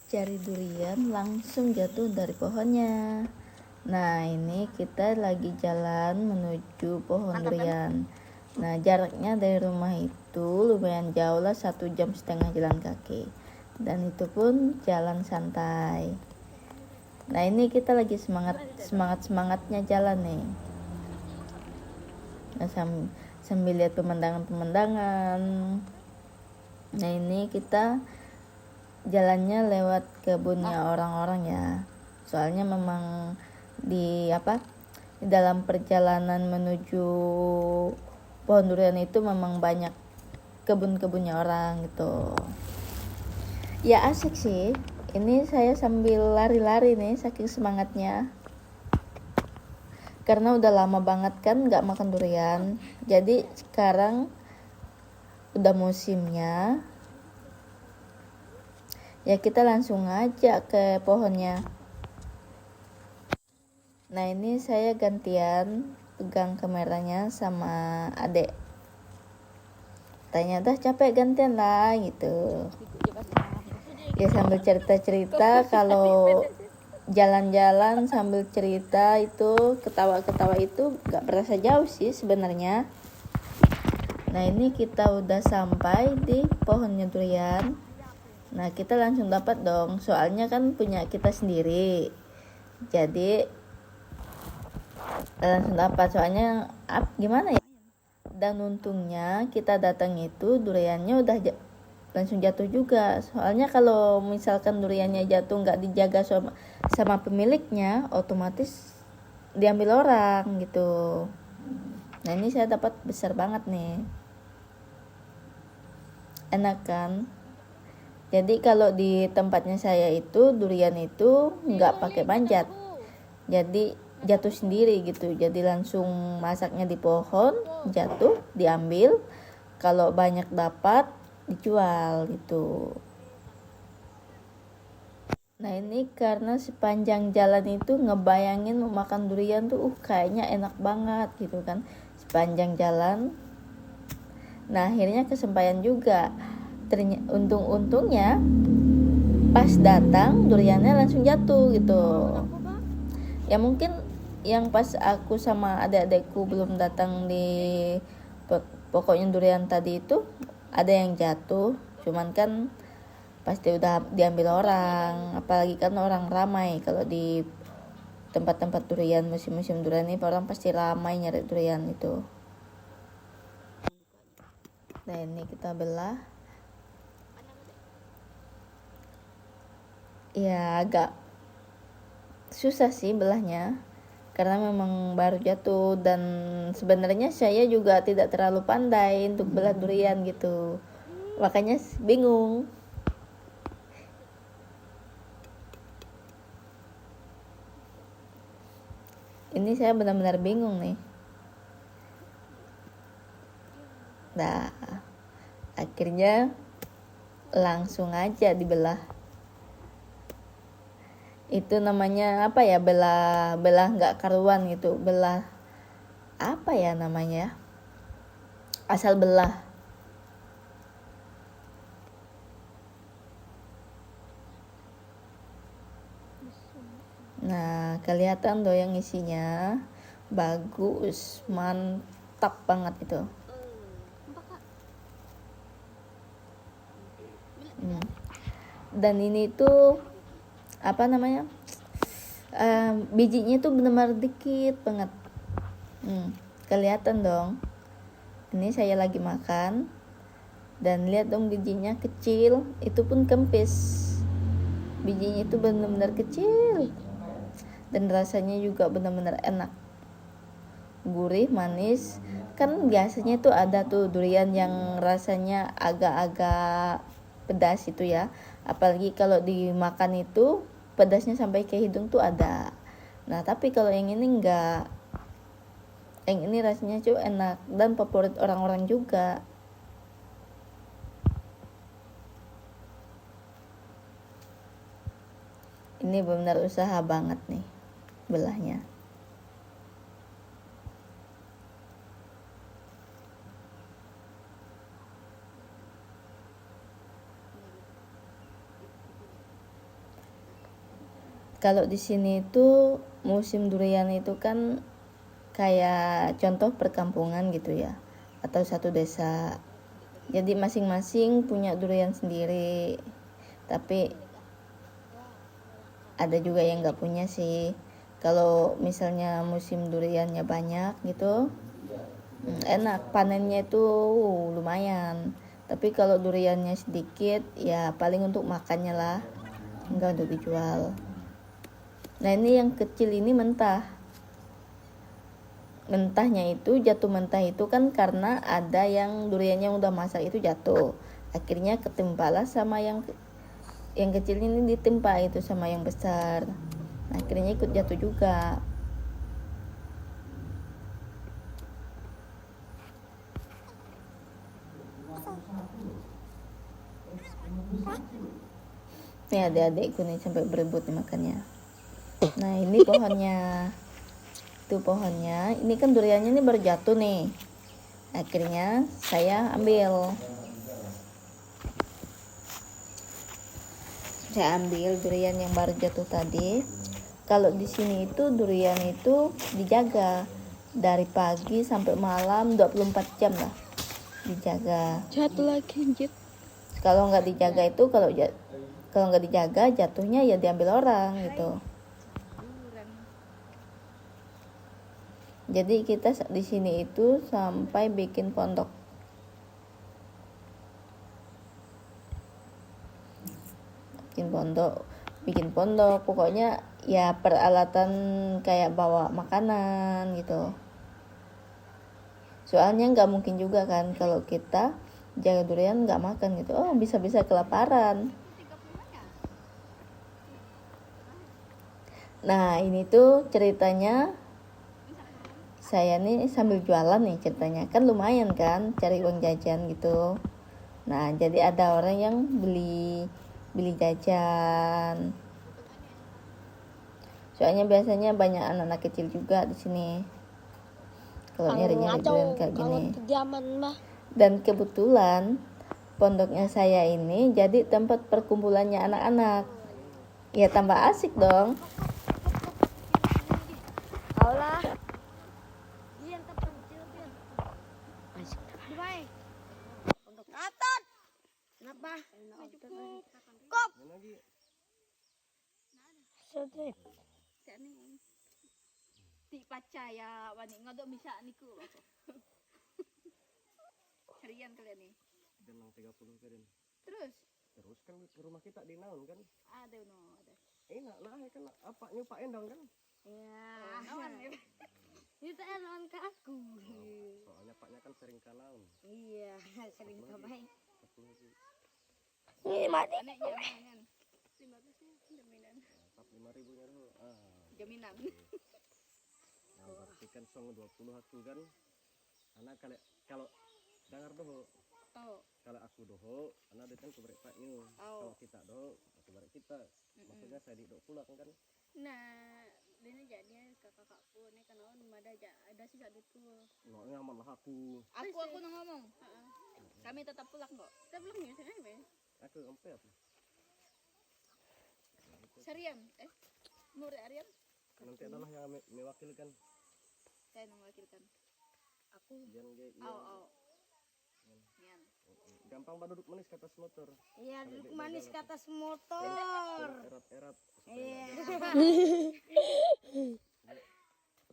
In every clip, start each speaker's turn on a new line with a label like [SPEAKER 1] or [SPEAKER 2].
[SPEAKER 1] cari durian langsung jatuh dari pohonnya. Nah, ini kita lagi jalan menuju pohon durian. Nah, jaraknya dari rumah itu lumayan jauh lah, 1,5 jam jalan kaki. Dan itu pun jalan santai. Nah, ini kita lagi semangatnya jalan nih. Nah, sambil lihat pemandangan. Nah, ini kita jalannya lewat kebunnya orang-orang ya. Soalnya memang di dalam perjalanan menuju pohon durian itu memang banyak kebun-kebunnya orang gitu. Ya asik sih. Ini saya sambil lari-lari nih saking semangatnya. Karena udah lama banget kan gak makan durian. Jadi sekarang udah musimnya. Ya kita langsung aja ke pohonnya. Nah, ini saya gantian pegang kameranya sama adek. Tanya, dah capek gantian lah gitu. Ya sambil cerita-cerita, kalau jalan-jalan sambil cerita itu ketawa-ketawa itu gak berasa jauh sih sebenarnya. Nah, ini kita udah sampai di pohonnya durian. Nah, kita langsung dapat dong, soalnya kan punya kita sendiri. Jadi langsung dapat, soalnya gimana ya. Dan untungnya kita datang itu duriannya udah langsung jatuh juga. Soalnya kalau misalkan duriannya jatuh nggak dijaga sama pemiliknya, otomatis diambil orang gitu. Nah, ini saya dapat besar banget nih. Enak kan? Jadi kalau di tempatnya saya itu durian itu nggak pakai manjat. Jadi jatuh sendiri gitu. Jadi langsung masaknya di pohon, jatuh, diambil. Kalau banyak dapat, dijual gitu. Nah, ini karena sepanjang jalan itu ngebayangin mau makan durian tuh kayaknya enak banget gitu kan. Sepanjang jalan. Nah, akhirnya kesampaian juga. Untung-untungnya pas datang duriannya langsung jatuh gitu. Ya mungkin yang pas aku sama adik-adikku belum datang di pokoknya durian tadi itu ada yang jatuh, cuman kan pasti udah diambil orang, apalagi kan orang ramai. Kalau di tempat-tempat durian, musim-musim durian ini orang pasti ramai nyari durian itu. Nah, ini kita belah. Ya agak susah sih belahnya karena memang baru jatuh, dan sebenarnya saya juga tidak terlalu pandai untuk belah durian gitu, makanya bingung. Ini saya benar-benar bingung nih. Nah, akhirnya langsung aja dibelah. Itu namanya apa ya, belah nggak karuan gitu, belah apa ya namanya, asal belah. Nah, kelihatan tuh yang isinya bagus, mantap banget itu. Dan ini tuh apa namanya, bijinya tuh benar-benar dikit banget. Kelihatan dong. Ini saya lagi makan dan lihat dong bijinya kecil, itu pun kempis. Bijinya itu benar-benar kecil dan rasanya juga benar-benar enak, gurih, manis. Kan biasanya tuh ada tuh durian yang rasanya agak-agak pedas itu ya, apalagi kalau dimakan itu pedasnya sampai ke hidung tuh ada. Nah, tapi kalau yang ini enggak. Yang ini rasanya tuh enak dan favorit orang-orang juga. Ini benar usaha banget nih belahnya. Kalau di sini itu musim durian itu kan kayak contoh perkampungan gitu ya, atau satu desa. Jadi masing-masing punya durian sendiri. Tapi ada juga yang nggak punya sih. Kalau misalnya musim duriannya banyak gitu, enak panennya itu lumayan. Tapi kalau duriannya sedikit ya paling untuk makannya lah, enggak untuk dijual. Nah ini yang kecil ini mentahnya itu jatuh mentah itu kan karena ada yang duriannya udah masak itu jatuh, akhirnya ketimpalah sama yang kecil ini, ditimpa itu sama yang besar, nah, akhirnya ikut jatuh juga. Nih adik-adikku nih sampai berebut nih makannya. Nah ini pohonnya, tuh pohonnya, ini kan duriannya ini baru jatuh nih, akhirnya saya ambil durian yang baru jatuh tadi. Kalau di sini itu durian itu dijaga dari pagi sampai malam 24 jam lah dijaga.
[SPEAKER 2] Jatuh lagi anjir.
[SPEAKER 1] Kalau nggak dijaga itu kalau nggak dijaga jatuhnya ya diambil orang gitu. Jadi kita di sini itu sampai bikin pondok. Bikin pondok, pokoknya ya peralatan kayak bawa makanan gitu. Soalnya nggak mungkin juga kan kalau kita jaga durian nggak makan gitu, bisa-bisa kelaparan. Nah ini tuh ceritanya saya nih sambil jualan nih ceritanya, kan lumayan kan cari uang jajan gitu. Nah jadi ada orang yang beli jajan. Soalnya biasanya banyak anak-anak kecil juga di sini. Kalau nyari-nyari durian kayak gini. Dan kebetulan pondoknya saya ini jadi tempat perkumpulannya anak-anak. Ya tambah asik dong.
[SPEAKER 2] Allah. Iya, terpencil biar. Asik. Bye. Untuk atot. Kenapa? Kop. Sedih.
[SPEAKER 3] Sini ti pacaya wani ngodok bisa niku harian kalian nih
[SPEAKER 4] dan 30 keren.
[SPEAKER 3] terus
[SPEAKER 4] Kan ke rumah kita di naon kan
[SPEAKER 3] ada
[SPEAKER 4] enak lah kan apa nyupa endang kan
[SPEAKER 2] Iya.
[SPEAKER 3] naon ya
[SPEAKER 2] Itu enakan ke aku.
[SPEAKER 4] soalnya paknya kan sering kanaun
[SPEAKER 2] Iya, sering tambahin.
[SPEAKER 1] Ini mati.
[SPEAKER 3] anaknya mangan 15 jaminan
[SPEAKER 4] 5.000 nya dulu
[SPEAKER 3] jaminan
[SPEAKER 4] nah berarti kan song 20 aku kan anak kalau dengar doho
[SPEAKER 3] oh
[SPEAKER 4] kalau aku doho anak dia kan keberek paknya kalau kita doho keberek kita maksudnya saya didok pulang kan
[SPEAKER 3] nah ini jadinya kakakku nih kan ada sisa duit
[SPEAKER 4] no ngaman lah aku
[SPEAKER 3] ngomong kami tetap pulang kok kita pulang ya sini
[SPEAKER 4] aku empet
[SPEAKER 3] Sarian Nur Aryan
[SPEAKER 4] nanti adalah yang mewakilkan
[SPEAKER 3] saya mewakilkan aku
[SPEAKER 4] jangan kayak
[SPEAKER 3] Nian
[SPEAKER 4] gampang banget duduk manis ke atas motor
[SPEAKER 2] Iya, duduk manis ke atas motor.
[SPEAKER 4] erat-erat
[SPEAKER 2] Iya.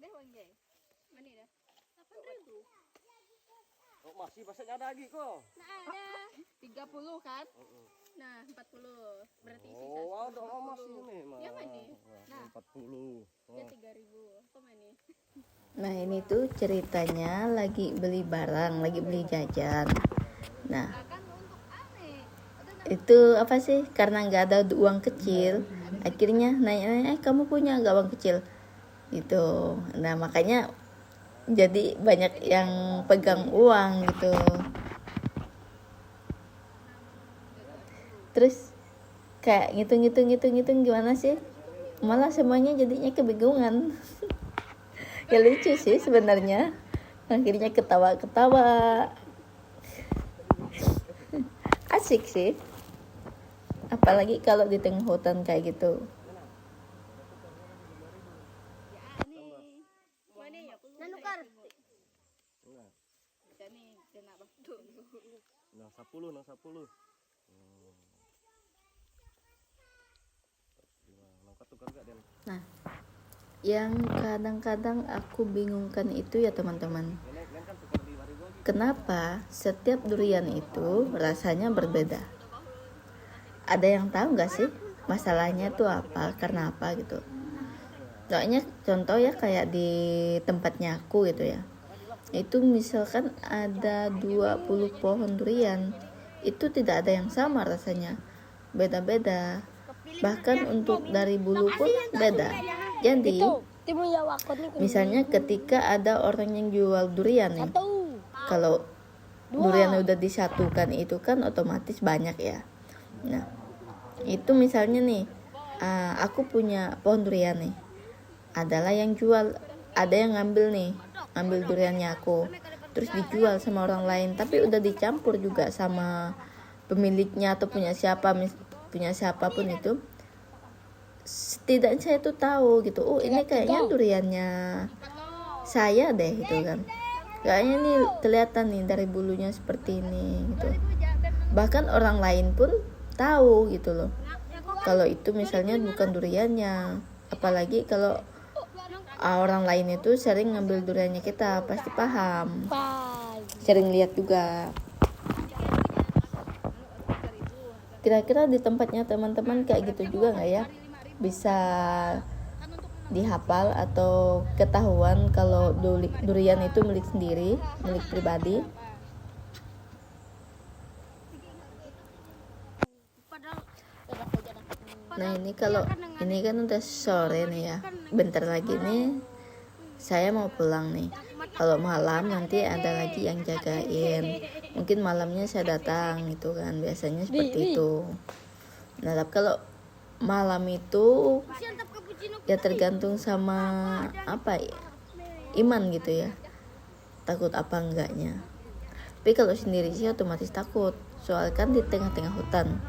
[SPEAKER 3] deh wanjay mana dah 8.000
[SPEAKER 4] oh masih pasnya ada lagi kok
[SPEAKER 3] nah ada 30 kan nah 40 berarti sisa
[SPEAKER 4] oh ada masih ini mah
[SPEAKER 3] ya mana nah
[SPEAKER 4] 40
[SPEAKER 3] ya 3.000 apa mana
[SPEAKER 1] Nah ini tuh ceritanya lagi beli barang, lagi beli jajan. Nah
[SPEAKER 3] kan untuk aneh
[SPEAKER 1] itu apa sih, karena nggak ada uang kecil, akhirnya nanya kamu punya nggak uang kecil gitu. Nah makanya jadi banyak yang pegang uang gitu. Terus kayak ngitung gimana sih, malah semuanya jadinya kebingungan. Ya lucu sih sebenarnya, akhirnya ketawa-ketawa, asik sih, apalagi kalau di tengah hutan kayak gitu. Yang kadang-kadang aku bingungkan itu ya teman-teman, kenapa setiap durian itu rasanya berbeda? Ada yang tahu nggak sih masalahnya tuh apa, karena apa gitu? Soalnya contoh ya kayak di tempatnya aku gitu ya, itu misalkan ada 20 pohon durian, itu tidak ada yang sama rasanya, beda-beda. Bahkan untuk dari bulu pun beda. Jadi misalnya ketika ada orang yang jual durian nih, kalau durian udah disatukan itu kan otomatis banyak ya. Nah itu misalnya nih, aku punya pohon durian nih, adalah yang jual, ada yang ngambil duriannya aku, terus dijual sama orang lain, tapi udah dicampur juga sama pemiliknya atau punya siapapun itu. Setidaknya saya tuh tahu gitu, oh ini kayaknya duriannya saya deh gitu kan, kayaknya nih kelihatan nih dari bulunya seperti ini gitu. Bahkan orang lain pun tahu gitu loh kalau itu misalnya bukan duriannya. Apalagi kalau orang lain itu sering ngambil duriannya kita, pasti paham, sering lihat juga. Kira-kira di tempatnya teman-teman kayak gitu juga nggak ya? Bisa dihafal atau ketahuan kalau durian itu milik sendiri, milik pribadi. Nah ini kalau ini kan udah sore nih ya, bentar lagi nih saya mau pulang nih. Kalau malam nanti ada lagi yang jagain, mungkin malamnya saya datang gitu kan, biasanya seperti itu. Nah tapi kalau malam itu ya tergantung sama apa ya, iman gitu ya, takut apa enggaknya. Tapi kalau sendiri sih otomatis takut, soalnya kan di tengah-tengah hutan.